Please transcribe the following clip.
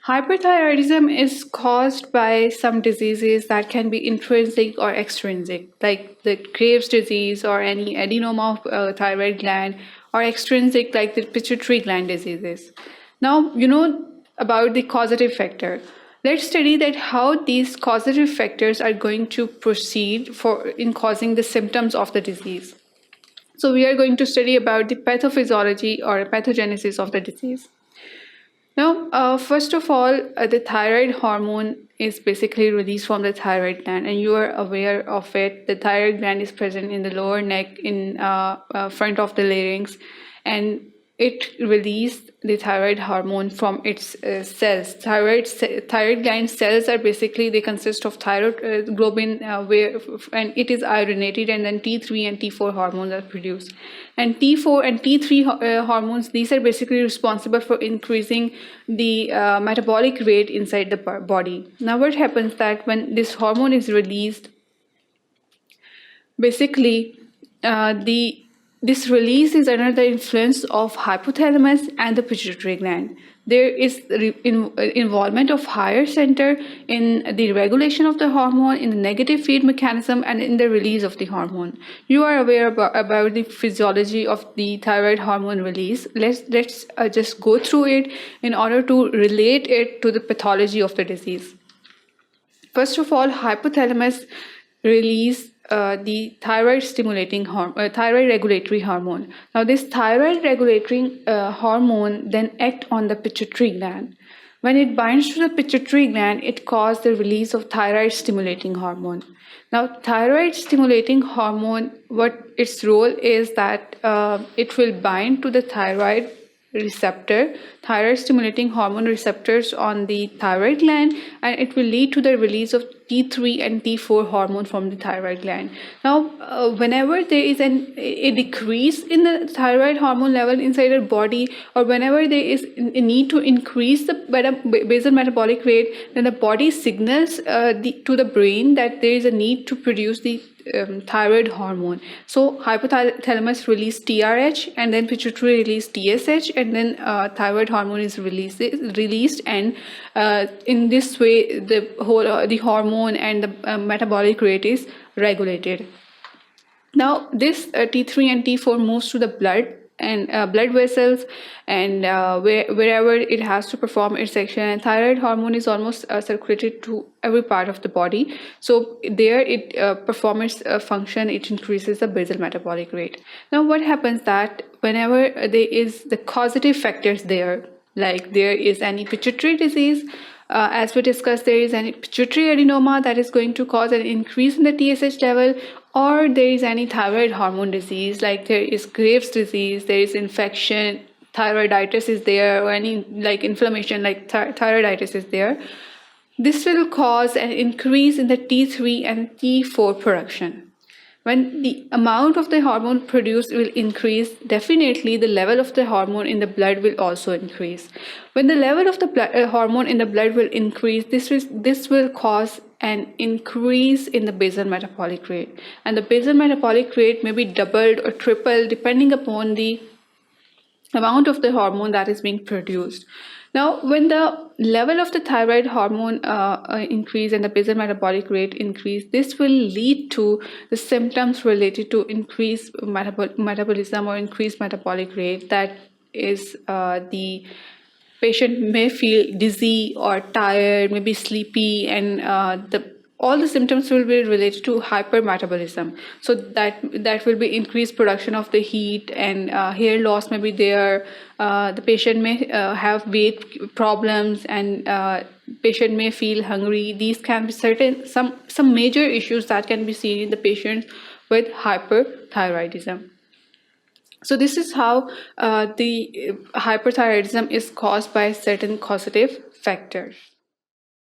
Hyperthyroidism is caused by some diseases that can be intrinsic or extrinsic, like the Graves' disease or any adenoma of thyroid gland, or extrinsic, like the pituitary gland diseases. Now, you know about the causative factor. Let's study that how these causative factors are going to proceed for in causing the symptoms of the disease. So we are going to study about the pathophysiology or pathogenesis of the disease. Now, first of all, the thyroid hormone is basically released from the thyroid gland, and you are aware of it. The thyroid gland is present in the lower neck, in front of the larynx, and it released the thyroid hormone from its cells. Thyroid gland cells are basically, they consist of thyroid globin, and it is ironated, and then T3 and T4 hormones are produced. And T4 and T3 hormones, these are basically responsible for increasing the metabolic rate inside the body. Now, what happens that when this hormone is released, basically this release is under the influence of hypothalamus and the pituitary gland. There is involvement of higher center in the regulation of the hormone, in the negative feed mechanism, and in the release of the hormone. You are aware about the physiology of the thyroid hormone release. Let's just go through it in order to relate it to the pathology of the disease. First of all, hypothalamus release the thyroid regulatory hormone. Now, this thyroid regulatory hormone then act on the pituitary gland. When it binds to the pituitary gland, it causes the release of thyroid stimulating hormone. Now, thyroid stimulating hormone, what its role is that it will bind to the thyroid stimulating hormone receptors on the thyroid gland, and it will lead to the release of T3 and T4 hormone from the thyroid gland. Now, whenever there is a decrease in the thyroid hormone level inside our body, or whenever there is a need to increase the basal metabolic rate, then the body signals to the brain that there is a need to produce the thyroid hormone. So hypothalamus release TRH, and then pituitary release TSH, and then thyroid hormone is released, and in this way the hormone and the metabolic rate is regulated. Now, this T3 and T4 moves to the blood and blood vessels, and wherever it has to perform its action, and thyroid hormone is almost circulated to every part of the body. So there it performs its function, it increases the basal metabolic rate. Now, what happens that whenever there is the causative factors there, like there is any pituitary disease, as we discussed, there is any pituitary adenoma that is going to cause an increase in the TSH level, or there is any thyroid hormone disease, like there is Graves' disease, there is infection, thyroiditis is there, or any like inflammation like thyroiditis is there. This will cause an increase in the T3 and T4 production. When the amount of the hormone produced will increase, definitely the level of the hormone in the blood will also increase. When the level of the hormone in the blood will increase, this will cause an increase in the basal metabolic rate. And the basal metabolic rate may be doubled or tripled depending upon the amount of the hormone that is being produced. Now, when the level of the thyroid hormone increase and the basal metabolic rate increase, this will lead to the symptoms related to increased metabolism or increased metabolic rate. That is, the patient may feel dizzy or tired, maybe sleepy, and all the symptoms will be related to hypermetabolism. So that will be increased production of the heat, and hair loss may be there. The patient may have weight problems, and patient may feel hungry. These can be some major issues that can be seen in the patients with hyperthyroidism. So this is how the hyperthyroidism is caused by certain causative factors.